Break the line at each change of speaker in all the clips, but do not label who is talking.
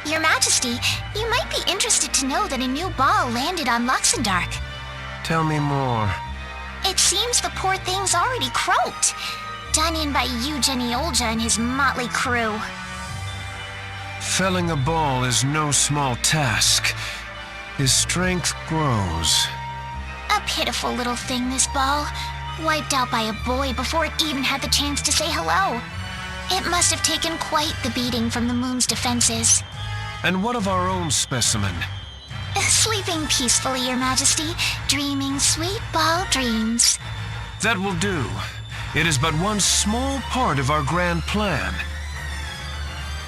Your Majesty, you might be interested to know that a new ball landed on Luxendark.
Tell me more.
It seems the poor thing's already croaked. Done in by Eugenie Olja and his motley crew.
Felling a ball is no small task. His strength grows.
A pitiful little thing, this ball. Wiped out by a boy before it even had the chance to say hello. It must have taken quite the beating from the moon's defenses.
And what of our own specimen?
Sleeping peacefully, Your Majesty, dreaming sweet ball dreams.
That will do. It is but one small part of our grand plan.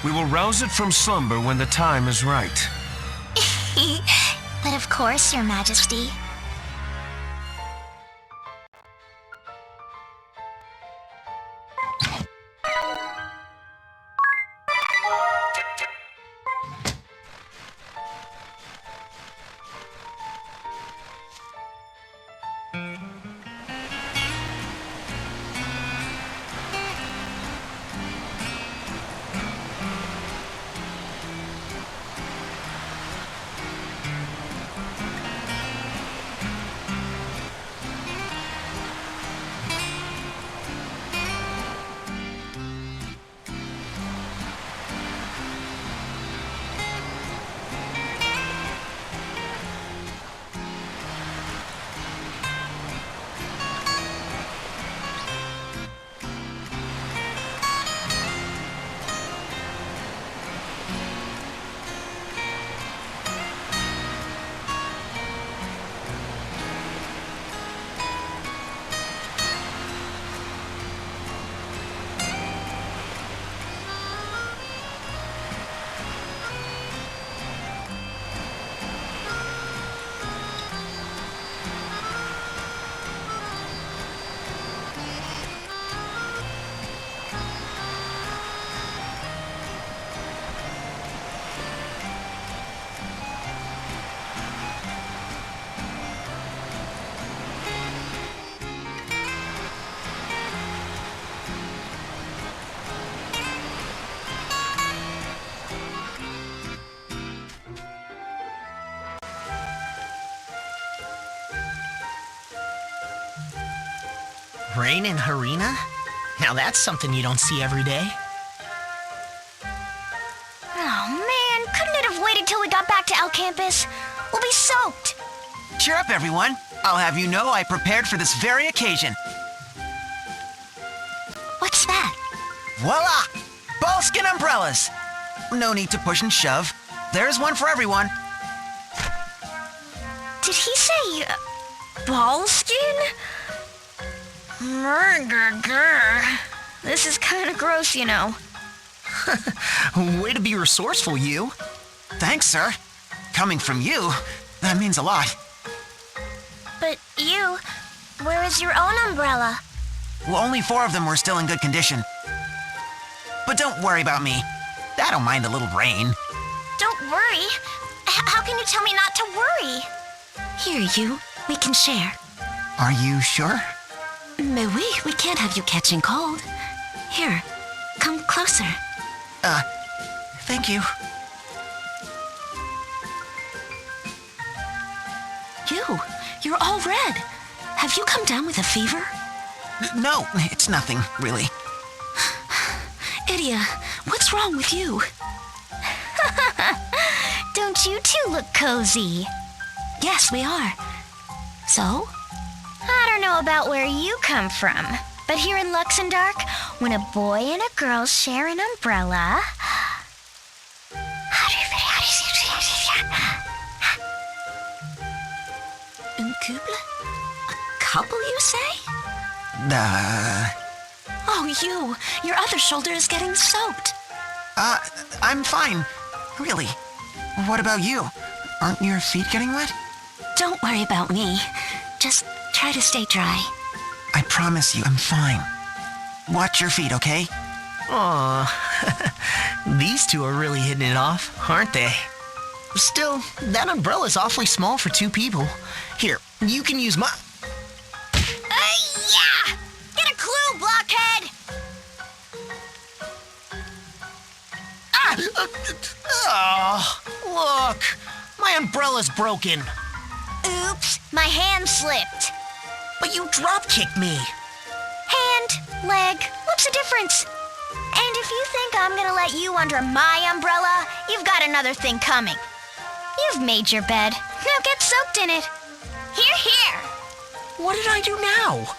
We will rouse it from slumber when the time is right.
But of course, Your Majesty.
Rain in Harina? Now that's something you don't see every day.
Oh man, couldn't it have waited till we got back to El Campus? We'll be soaked.
Cheer up, everyone. I'll have you know I prepared for this very occasion.
What's that?
Voila! Ballskin umbrellas! No need to push and shove. There's one for everyone.
Did he say, ballskin? This is kind of gross, you know.
Way to be resourceful, you.
Thanks, sir. Coming from you, that means a lot.
But you, where is your own umbrella?
Well, only 4 of them were still in good condition. But don't worry about me. I don't mind a little rain.
Don't worry. How can you tell me not to worry?
Here, you. We can share.
Are you sure?
Mais oui, we can't have you catching cold. Here, come closer.
Thank you.
You're all red. Have you come down with a fever?
No, it's nothing, really.
Idia, what's wrong with you?
Don't you two look cozy?
Yes, we are. So?
I don't know about where you come from, but here in Luxendark, when a boy and a girl share an umbrella...
Un couple? A couple, you say? Oh, your other shoulder is getting soaked.
I'm fine. Really. What about you? Aren't your feet getting wet?
Don't worry about me. Just try to stay dry.
I promise you, I'm fine. Watch your feet, okay?
Aw, these two are really hitting it off, aren't they? Still, that umbrella's awfully small for 2 people. Here, you can use my...
Yeah! Get a clue, blockhead!
Oh, look! My umbrella's broken.
Oops, my hand slipped.
But you drop-kicked me.
Hand, leg, what's the difference? And if you think I'm gonna let you under my umbrella, you've got another thing coming. You've made your bed. Now get soaked in it. Here, here.
What did I do now?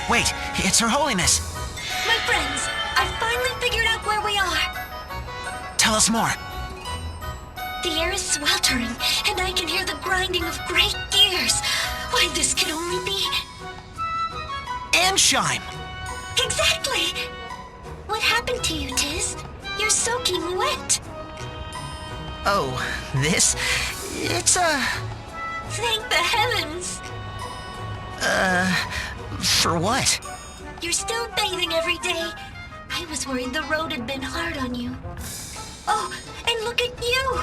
Wait, it's Her Holiness.
My friends, I finally figured out where we are.
Tell us more.
The air is sweltering, and I can hear the grinding of great gears. Why, this could only be...
Anshime!
Exactly! What happened to you, Tiz? You're soaking wet.
Oh, this? It's
Thank the heavens!
for what?
You're still bathing every day. I was worried the road had been hard on you. Oh, and look at you!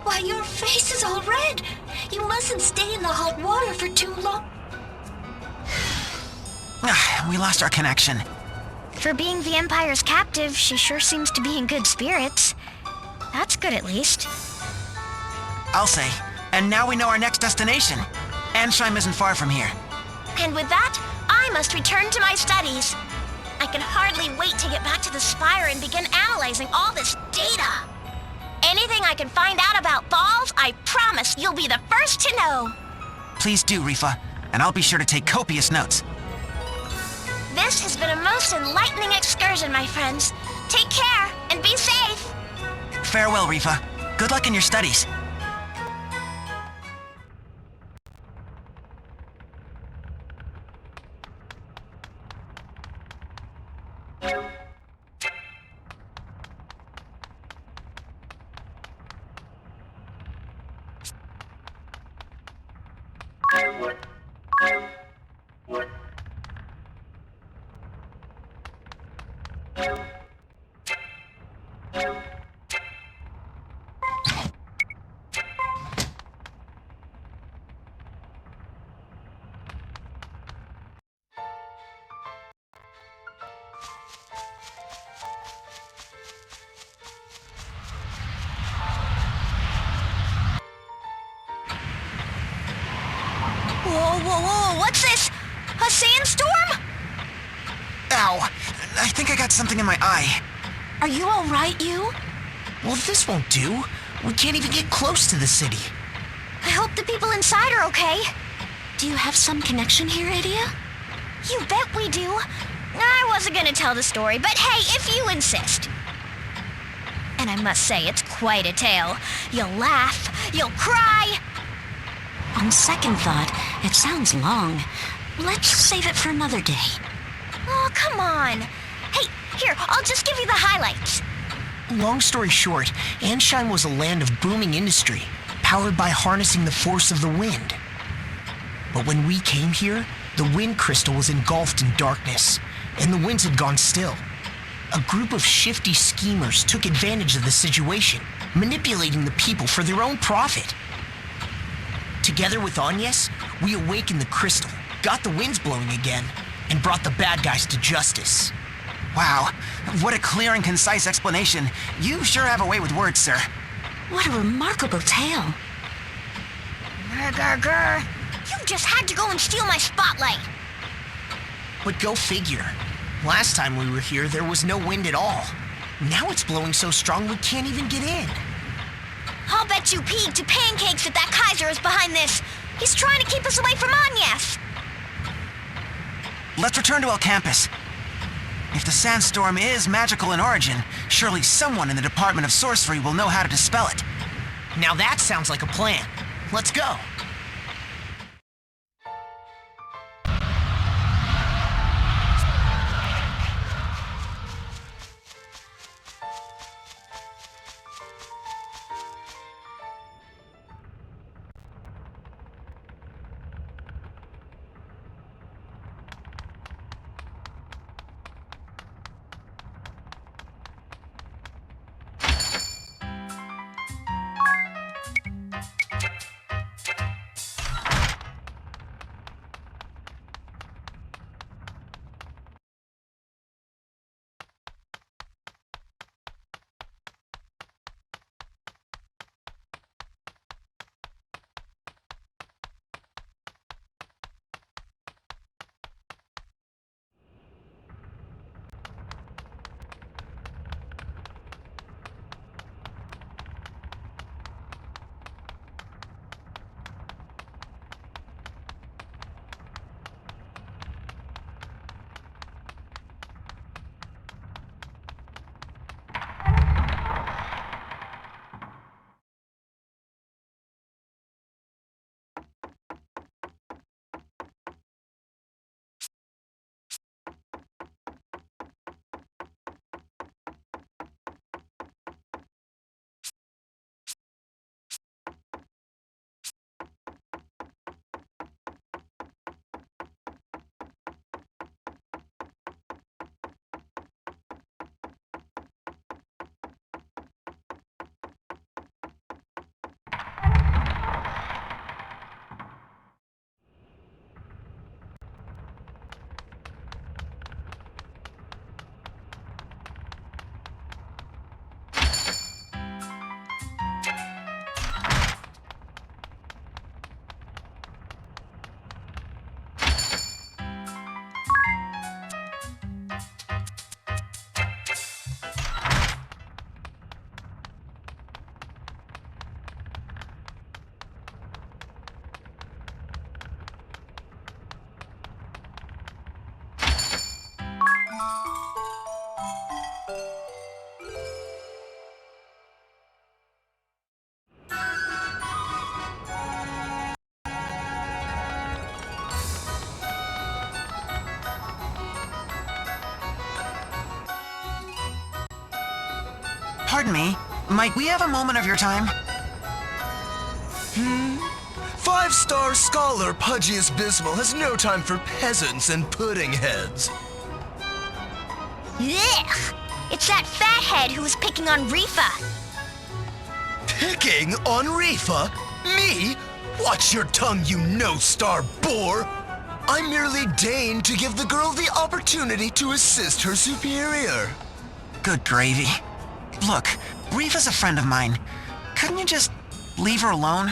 Why, your face is all red. You mustn't stay in the hot water for too long.
We lost our connection.
For being the Empire's captive, she sure seems to be in good spirits. That's good at least.
I'll say. And now we know our next destination. Anshime isn't far from here.
And with that, I must return to my studies. I can hardly wait to get back to the Spire and begin analyzing all this data. Anything I can find out about balls, I promise you'll be the first to know.
Please do, Rifa, and I'll be sure to take copious notes.
This has been a most enlightening excursion, my friends. Take care and be safe.
Farewell, Rifa. Good luck in your studies.
Whoa, what's this? A sandstorm?
Ow! I think I got something in my eye.
Are you all right, you?
Well, this won't do. We can't even get close to the city.
I hope the people inside are okay.
Do you have some connection here, Idia?
You bet we do. I wasn't gonna tell the story, but hey, if you insist. And I must say, it's quite a tale. You'll laugh, you'll cry.
On second thought, it sounds long. Let's save it for another day.
Oh, come on. Hey, here, I'll just give you the highlights.
Long story short, Anshime was a land of booming industry, powered by harnessing the force of the wind. But when we came here, the wind crystal was engulfed in darkness, and the winds had gone still. A group of shifty schemers took advantage of the situation, manipulating the people for their own profit. Together with Agnes, we awakened the crystal, got the winds blowing again, and brought the bad guys to justice.
Wow, what a clear and concise explanation. You sure have a way with words, sir.
What a remarkable tale.
Grr. You just had to go and steal my spotlight.
But go figure. Last time we were here, there was no wind at all. Now it's blowing so strong we can't even get in.
I'll bet you peed to pancakes that Kaiser is behind this. He's trying to keep us away from Agnes.
Let's return to El Campus. If the sandstorm is magical in origin, surely someone in the Department of Sorcery will know how to dispel it.
Now that sounds like a plan. Let's go.
Pardon me, might we have a moment of your time?
5-star scholar Pudgius Bismal has no time for peasants and pudding heads.
Ugh! It's that fathead who was picking on Rifa.
Picking on Rifa? Me? Watch your tongue, you no-star bore! I merely deigned to give the girl the opportunity to assist her superior.
Good gravy. Look, Rifa's a friend of mine. Couldn't you just leave her alone?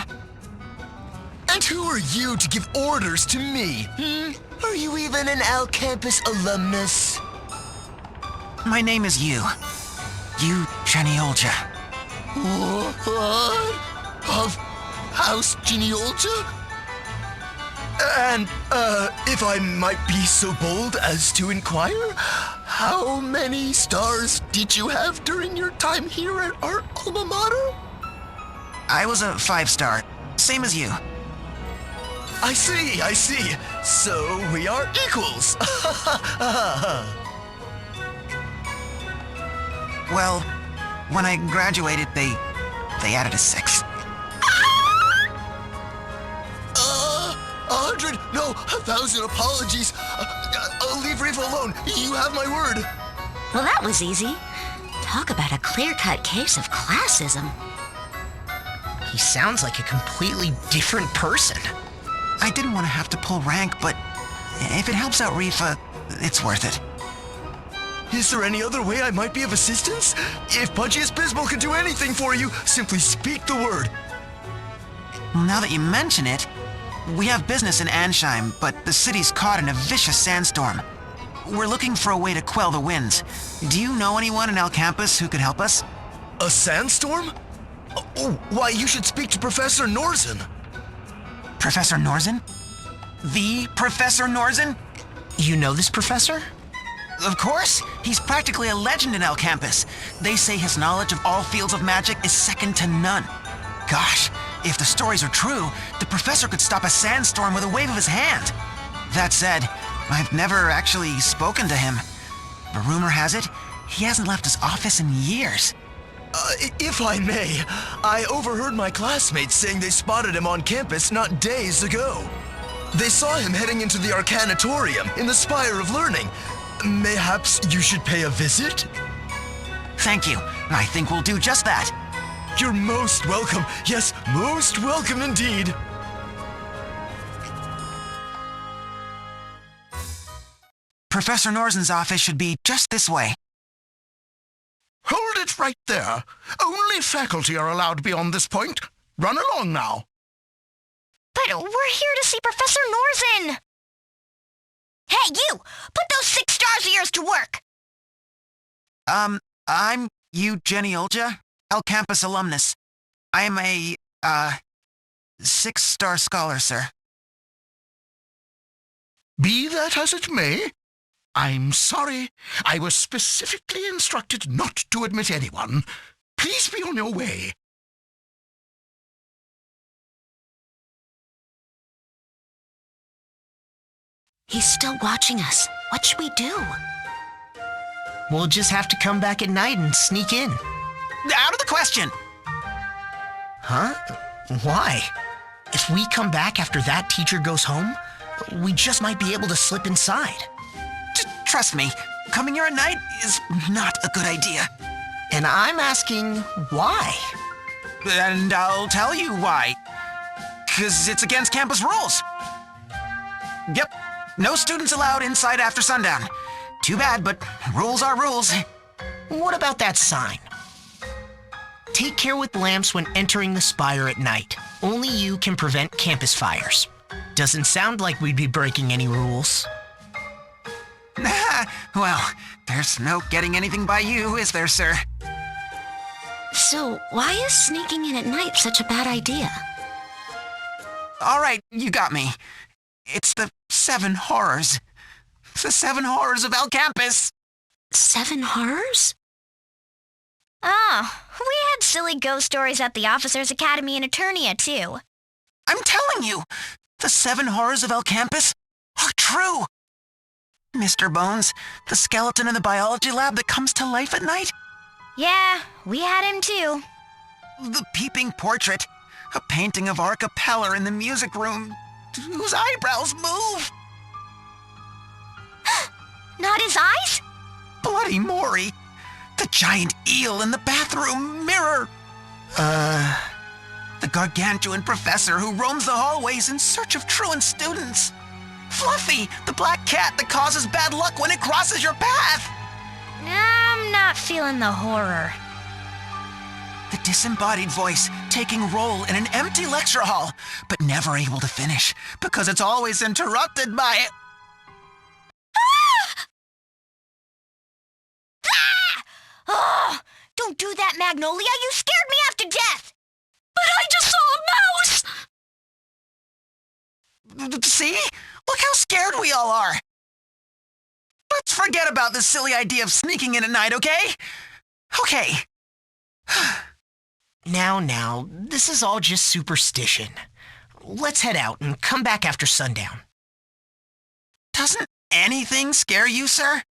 And who are you to give orders to me? Are you even an Alcampus alumnus?
My name is Yu. Yu Genealja.
What? Of House Genealja? And, if I might be so bold as to inquire, how many stars did you have during your time here at our alma mater?
I was a 5-star, same as you.
I see. So we are equals.
Well, when I graduated, they added a 6.
100, no, 1,000 apologies. I'll leave Rifa alone. You have my word.
Well, that was easy. Talk about a clear-cut case of classism.
He sounds like a completely different person.
I didn't want to have to pull rank, but if it helps out Rifa, it's worth it.
Is there any other way I might be of assistance? If Pudgius Bismal can do anything for you, simply speak the word.
Now that you mention it, we have business in Ansheim, but the city's caught in a vicious sandstorm. We're looking for a way to quell the winds. Do you know anyone in Alcampus who could help us?
A sandstorm? Oh, why, you should speak to Professor Norzen.
Professor Norzen? The Professor Norzen?
You know this professor?
Of course! He's practically a legend in Alcampus. They say his knowledge of all fields of magic is second to none. Gosh, if the stories are true, the professor could stop a sandstorm with a wave of his hand. That said, I've never actually spoken to him. But rumor has it, he hasn't left his office in years.
If I may, I overheard my classmates saying they spotted him on campus not days ago. They saw him heading into the Arcanatorium in the Spire of Learning. Mayhaps you should pay a visit?
Thank you. I think we'll do just that.
You're most welcome. Yes, most welcome indeed.
Professor Norzen's office should be just this way.
Hold it right there. Only faculty are allowed beyond this point. Run along now.
But we're here to see Professor Norzen! Hey, you! Put those 6 stars of yours to work!
I'm Yu Genealja, Alcampus alumnus. I am a, 6-star scholar, sir.
Be that as it may, I'm sorry. I was specifically instructed not to admit anyone. Please be on your way.
He's still watching us. What should we do?
We'll just have to come back at night and sneak in.
Out of the question!
Huh? Why? If we come back after that teacher goes home, we just might be able to slip inside.
Trust me, coming here at night is not a good idea.
And I'm asking why?
And I'll tell you why. 'Cause it's against campus rules. Yep, no students allowed inside after sundown. Too bad, but rules are rules.
What about that sign? Take care with lamps when entering the spire at night. Only you can prevent campus fires. Doesn't sound like we'd be breaking any rules.
Well, there's no getting anything by you, is there, sir?
So, why is sneaking in at night such a bad idea?
All right, you got me. It's the 7 horrors. The 7 horrors of Alcampus.
7 horrors?
Oh, we had silly ghost stories at the Officers' Academy in Eternia, too.
I'm telling you, the 7 horrors of Alcampus are true. Mr. Bones, the skeleton in the biology lab that comes to life at night,
Yeah, we had him too.
The peeping portrait. A painting of our capeller in the music room, whose eyebrows move.
Not his eyes?
Bloody Maury. The giant eel in the bathroom mirror. The gargantuan professor who roams the hallways in search of truant students. Fluffy, the black cat that causes bad luck when it crosses your path.
I'm not feeling the horror.
The disembodied voice taking roll in an empty lecture hall, but never able to finish because it's always interrupted by...
Oh, don't do that, Magnolia. You scared me half to death. But I just saw a mouse.
See? Look how scared we all are. Let's forget about this silly idea of sneaking in at night, okay? Okay.
Now, this is all just superstition. Let's head out and come back after sundown.
Doesn't anything scare you, sir?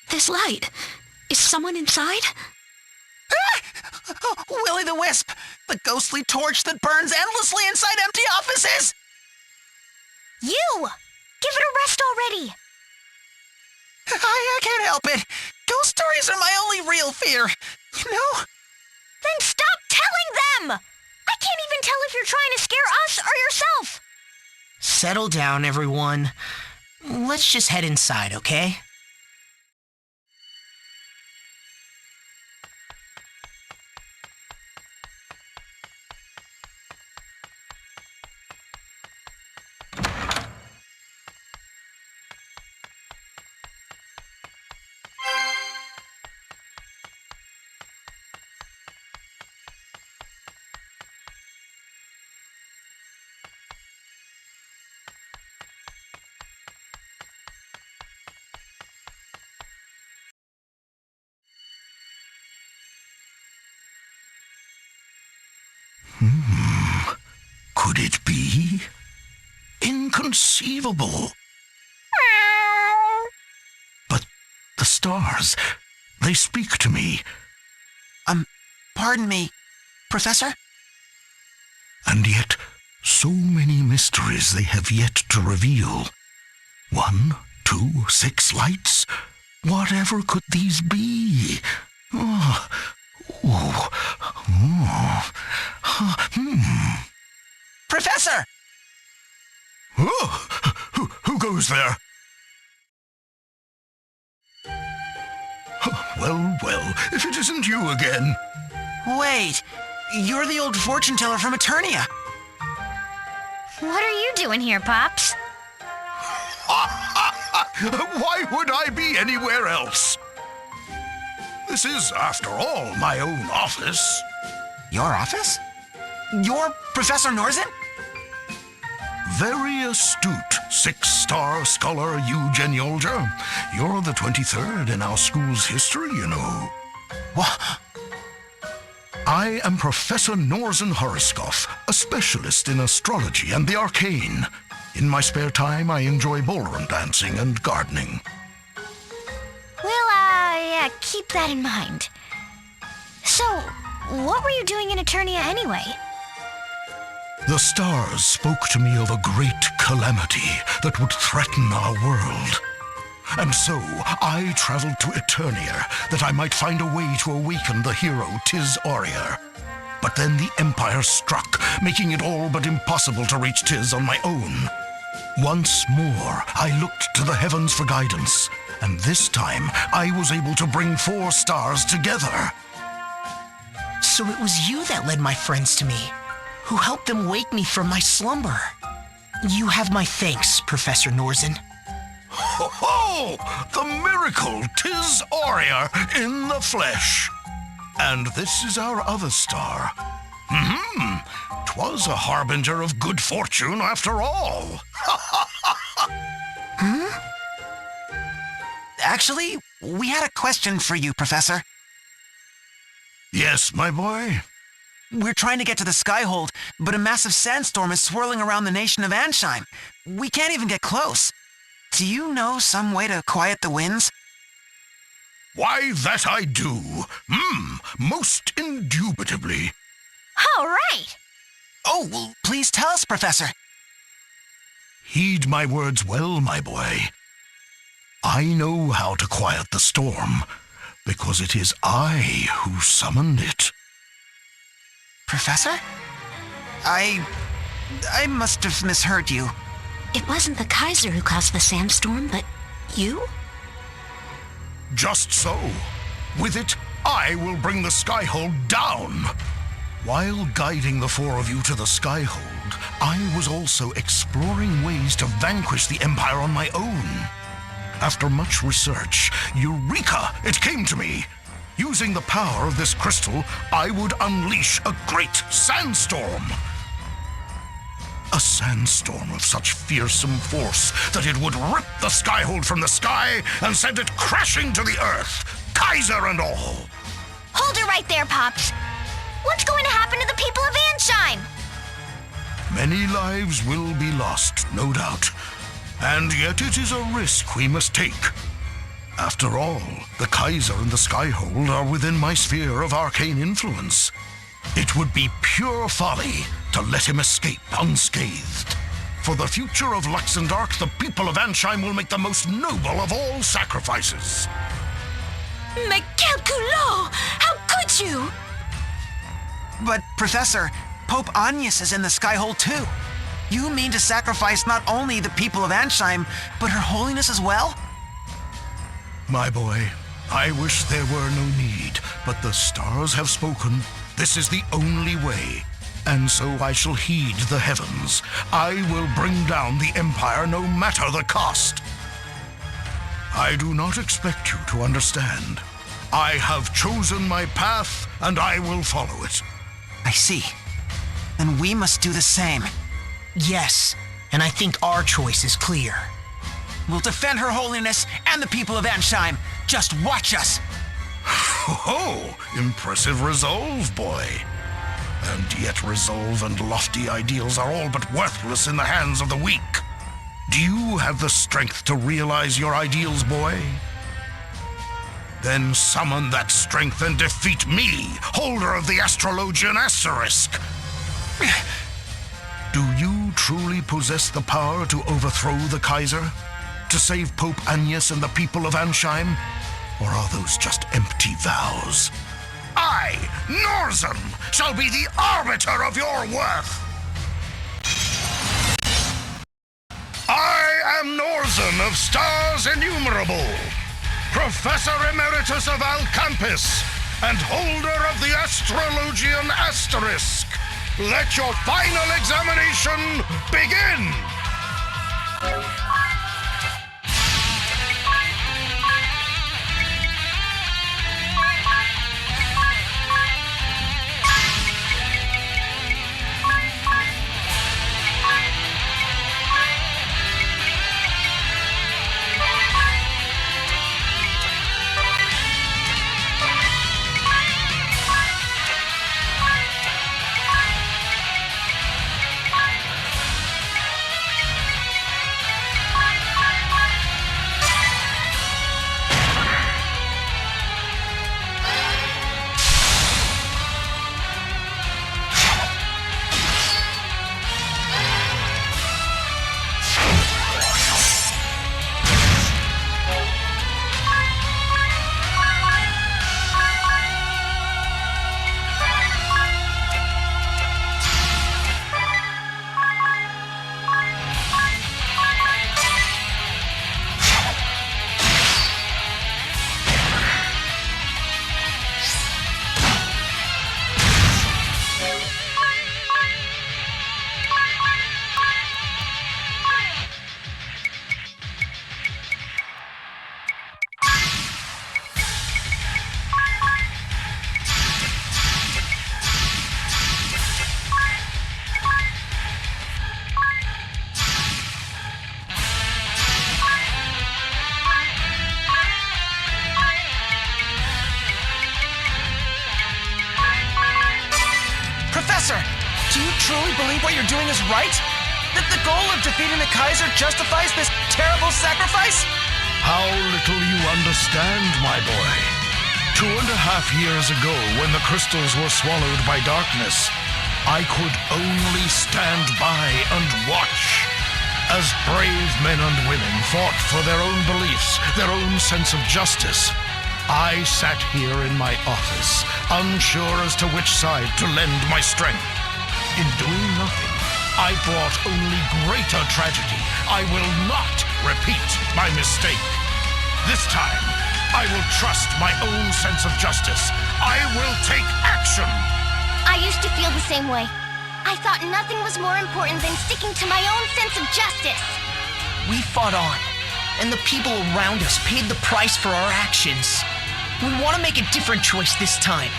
This light. Is someone inside?
Ah! Willy the Wisp! The ghostly torch that burns endlessly inside empty offices!
You! Give it a rest already!
I can't help it. Ghost stories are my only real fear. You know?
Then stop telling them! I can't even tell if you're trying to scare us or yourself!
Settle down, everyone. Let's just head inside, okay?
Could it be? Inconceivable. But the stars, they speak to me.
Pardon me, Professor?
And yet, so many mysteries they have yet to reveal. 1, 2, 6 lights? Whatever could these be?
Professor!
Oh, who goes there? Well, if it isn't you again.
Wait, you're the old fortune teller from Eternia.
What are you doing here, Pops?
Why would I be anywhere else? This is, after all, my own office.
Your office? You're Professor Norzen?
Very astute, 6-star scholar Eugen Yolger. You're the 23rd in our school's history, you know.
What?
I am Professor Norzen Horoskov, a specialist in astrology and the arcane. In my spare time, I enjoy ballroom dancing and gardening.
Well, keep that in mind. So, what were you doing in Eternia anyway?
The stars spoke to me of a great calamity that would threaten our world. And so, I traveled to Eternia that I might find a way to awaken the hero Tiz Aurier. But then the Empire struck, making it all but impossible to reach Tiz on my own. Once more, I looked to the heavens for guidance, and this time I was able to bring 4 stars together.
So it was you that led my friends to me, who helped them wake me from my slumber. You have my thanks, Professor Norzen.
Ho ho! The miracle Tiz Aurier in the flesh. And this is our other star. 'Twas a harbinger of good fortune after all.
Actually, we had a question for you, Professor.
Yes, my boy?
We're trying to get to the Skyhold, but a massive sandstorm is swirling around the nation of Ansheim. We can't even get close. Do you know some way to quiet the winds?
Why, that I do. Most indubitably.
All right.
Oh, well, please tell us, Professor.
Heed my words well, my boy. I know how to quiet the storm, because it is I who summoned it.
Professor? I must have misheard you.
It wasn't the Kaiser who caused the sandstorm, but you?
Just so. With it, I will bring the Skyhold down. While guiding the 4 of you to the Skyhold, I was also exploring ways to vanquish the Empire on my own. After much research, eureka! It came to me. Using the power of this crystal, I would unleash a great sandstorm. A sandstorm of such fearsome force that it would rip the Skyhold from the sky and send it crashing to the earth, Kaiser and all.
Hold it right there, Pops. What's going to happen to the people of Ansheim?
Many lives will be lost, no doubt. And yet it is a risk we must take. After all, the Kaiser and the Skyhold are within my sphere of arcane influence. It would be pure folly to let him escape unscathed. For the future of Luxendark, the people of Ansheim will make the most noble of all sacrifices.
Mais quel culot! How could you?
But, Professor, Pope Agnes is in the Skyhold too. You mean to sacrifice not only the people of Ansheim, but Her Holiness as well?
My boy, I wish there were no need, but the stars have spoken. This is the only way. And so I shall heed the heavens. I will bring down the Empire no matter the cost. I do not expect you to understand. I have chosen my path, and I will follow it.
I see. Then we must do the same.
Yes, and I think our choice is clear.
We'll defend Her Holiness and the people of Ansheim. Just watch us.
Oh, impressive resolve, boy. And yet resolve and lofty ideals are all but worthless in the hands of the weak. Do you have the strength to realize your ideals, boy? Then summon that strength and defeat me, holder of the Astrologian Asterisk. Do you truly possess the power to overthrow the Kaiser? To save Pope Agnes and the people of Ansheim? Or are those just empty vows? I, Norzen, shall be the arbiter of your worth! I am Norzen of Stars Innumerable, Professor Emeritus of Alcampus, and holder of the Astrologian Asterisk. Let your final examination begin!
doing is right? That the goal of defeating the Kaiser justifies this terrible sacrifice?
How little you understand, my boy. 2.5 years ago, when the crystals were swallowed by darkness, I could only stand by and watch as brave men and women fought for their own beliefs, their own sense of justice. I sat here in my office, unsure as to which side to lend my strength. In doing nothing, I brought only greater tragedy. I will not repeat my mistake. This time, I will trust my own sense of justice. I will take action.
I used to feel the same way. I thought nothing was more important than sticking to my own sense of justice.
We fought on, and the people around us paid the price for our actions. We want to make a different choice this time.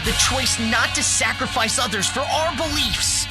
The choice not to sacrifice others for our beliefs.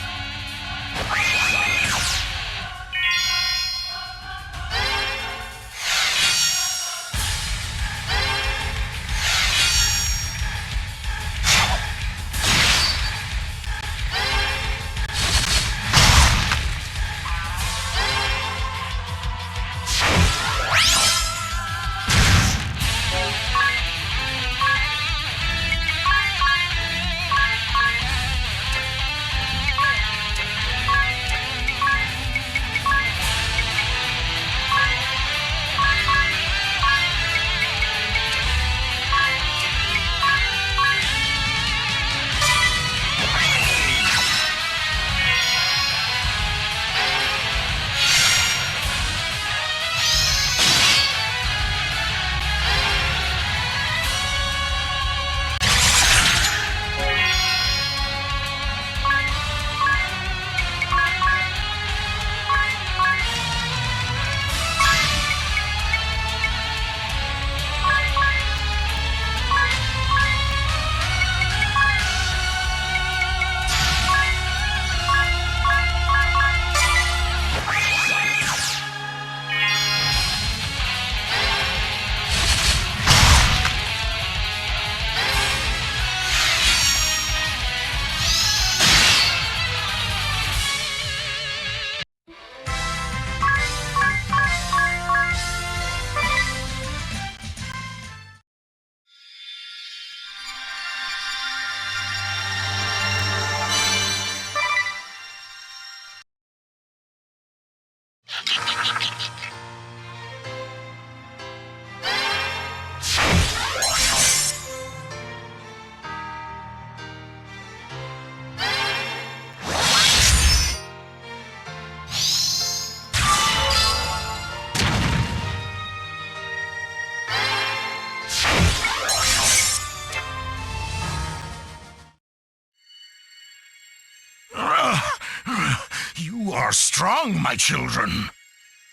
You are strong, my children.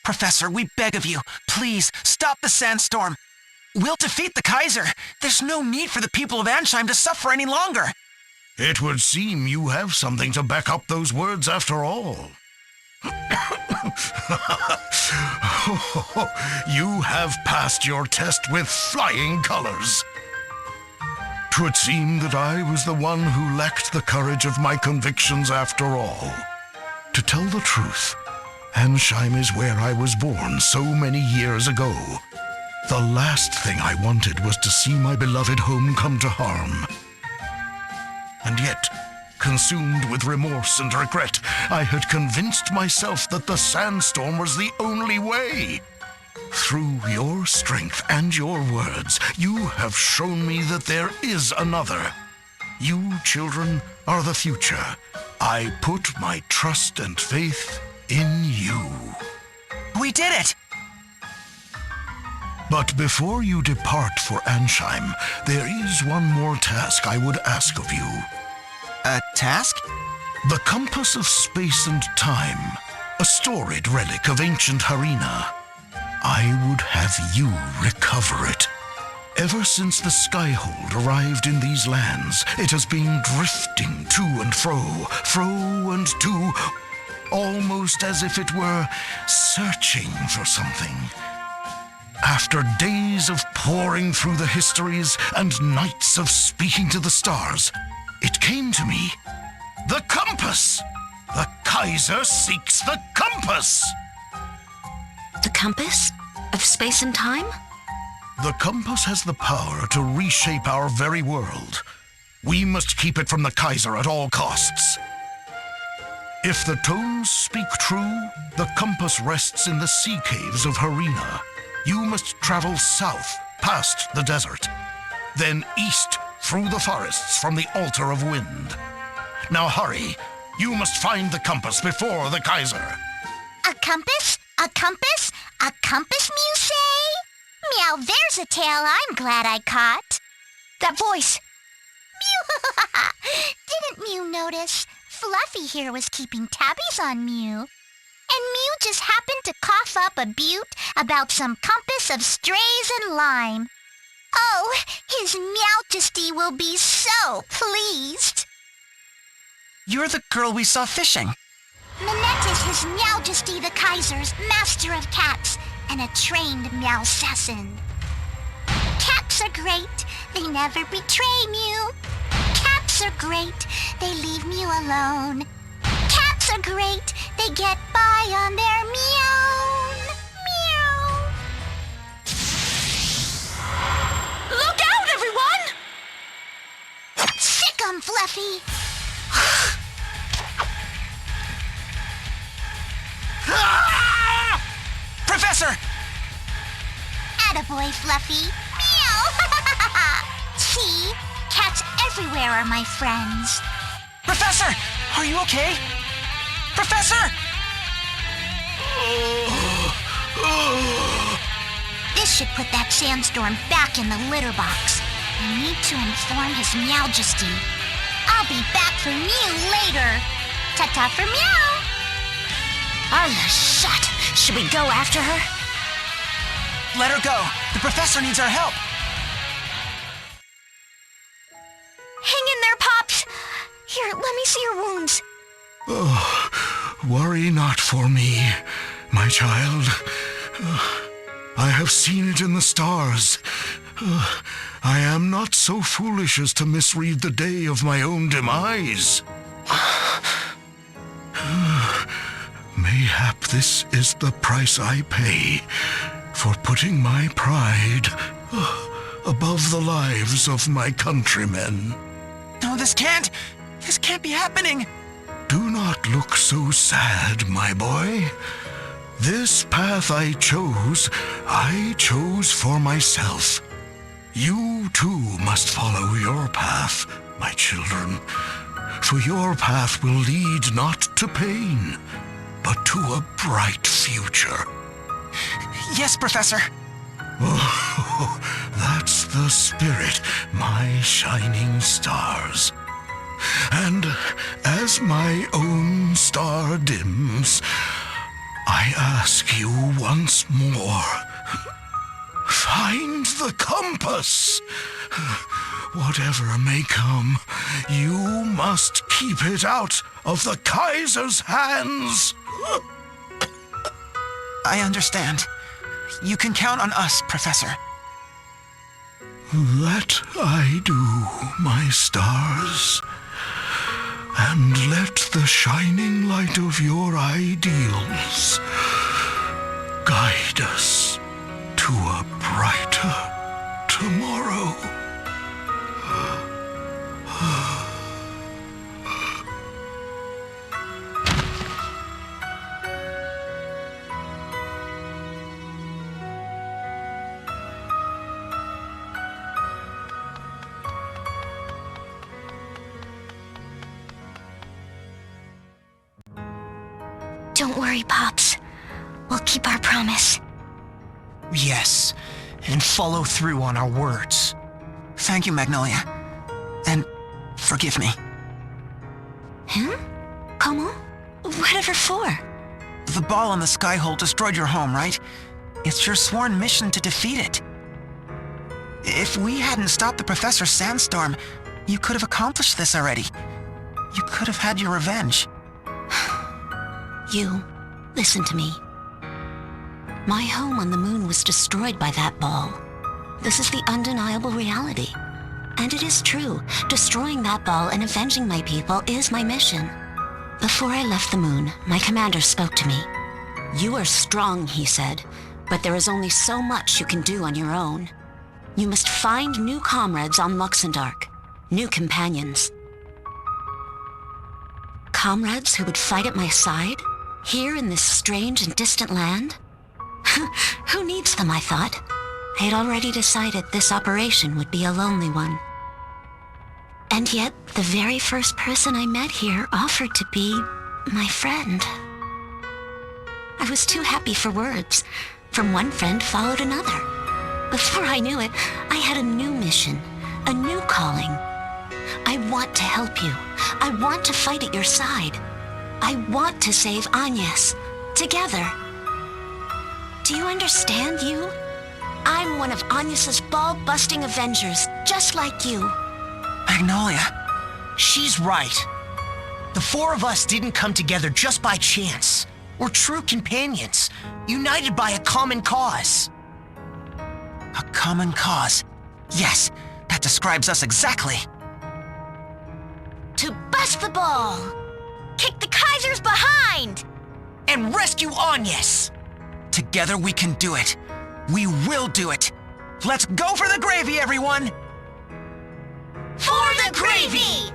Professor, we beg of you, please stop the sandstorm. We'll defeat the Kaiser. There's no need for the people of Ansheim to suffer any longer.
It would seem you have something to back up those words after all. You have passed your test with flying colors. 'Twould seem that I was the one who lacked the courage of my convictions after all. To tell the truth, Ansheim is where I was born so many years ago. The last thing I wanted was to see my beloved home come to harm. And yet, consumed with remorse and regret, I had convinced myself that the sandstorm was the only way. Through your strength and your words, you have shown me that there is another. You, children, are the future. I put my trust and faith in you.
We did it!
But before you depart for Ansheim, there is one more task I would ask of you.
A task?
The Compass of Space and Time, a storied relic of ancient Harina. I would have you recover it. Ever since the Skyhold arrived in these lands, it has been drifting to and fro and to, almost as if it were searching for something. After days of poring through the histories and nights of speaking to the stars, it came to me. The compass! The Kaiser seeks the compass!
The compass? Of space and time?
The compass has the power to reshape our very world. We must keep it from the Kaiser at all costs. If the tones speak true, the compass rests in the sea caves of Harina. You must travel south, past the desert, then east through the forests from the Altar of Wind. Now hurry. You must find the compass before the Kaiser.
A compass? A compass? A compass, Mew say? Meow, there's a tale I'm glad I caught. That voice. Mew! Didn't Mew notice? Fluffy here was keeping tabbies on Mew. And Mew just happened to cough up a butte about some compass of strays and lime. Oh, His Majesty will be so pleased.
You're the girl we saw fishing.
Minette is His Majesty the Kaiser's master of cats and a trained Meowsassin. Cats are great. They never betray Mew. Cats are great. They leave Mew alone. Cats are great. They get by on their meow. Meow. Look out, everyone! Sick 'em, Fluffy.
Professor!
Attaboy, Fluffy. Meow! See? Cats everywhere are my friends.
Professor! Are you okay? Professor!
This should put that sandstorm back in the litter box. I need to inform His Majesty. I'll be back for Mew later. Ta-ta for Meow. Oh, shut. Should we go after her?
Let her go. The professor needs our help.
Hang in there, Pops. Here, let me see your wounds.
Worry not for me, my child. I have seen it in the stars. I am not so foolish as to misread the day of my own demise. Mayhap this is the price I pay for putting my pride above the lives of my countrymen.
No, this can't be happening.
Do not look so sad, my boy. This path I chose for myself. You too must follow your path, my children, for your path will lead not to pain, but to a bright future.
Yes, Professor.
Oh, that's the spirit, my shining stars. And as my own star dims, I ask you once more, find the compass. Whatever may come, you must keep it out of the Kaiser's hands.
I understand. You can count on us, Professor.
That I do, my stars. And let the shining light of your ideals guide us to a brighter tomorrow.
Don't worry, Pops. We'll keep our promise.
Yes, and follow through on our words.
Thank you, Magnolia. And forgive me.
Him? Comment? Whatever for?
The ball in the sky hole destroyed your home, right? It's your sworn mission to defeat it. If we hadn't stopped the Professor's sandstorm, you could have accomplished this already. You could have had your revenge.
You, listen to me. My home on the moon was destroyed by that ball. This is the undeniable reality. And it is true, destroying that ball and avenging my people is my mission.
Before I left the moon, my commander spoke to me. "You are strong," he said, "but there is only so much you can do on your own. You must find new comrades on Luxendark, new companions. Comrades who would fight at my side, here in this strange and distant land? Who needs them, I thought. I had already decided this operation would be a lonely one. And yet, the very first person I met here offered to be my friend. I was too happy for words. From one friend followed another. Before I knew it, I had a new mission, a new calling. I want to help you. I want to fight at your side. I want to save Agnes, together. Do you understand, you? I'm one of Agnes's ball-busting Avengers, just like you.
Magnolia,
She's right. The four of us didn't come together just by chance. We're true companions, united by a common cause.
a common cause. Yes, that describes us exactly.
To bust the ball! Kick the Kaisers behind!
And rescue Agnes!
Together we can do it. We will do it. Let's go for the gravy, everyone!
For the gravy!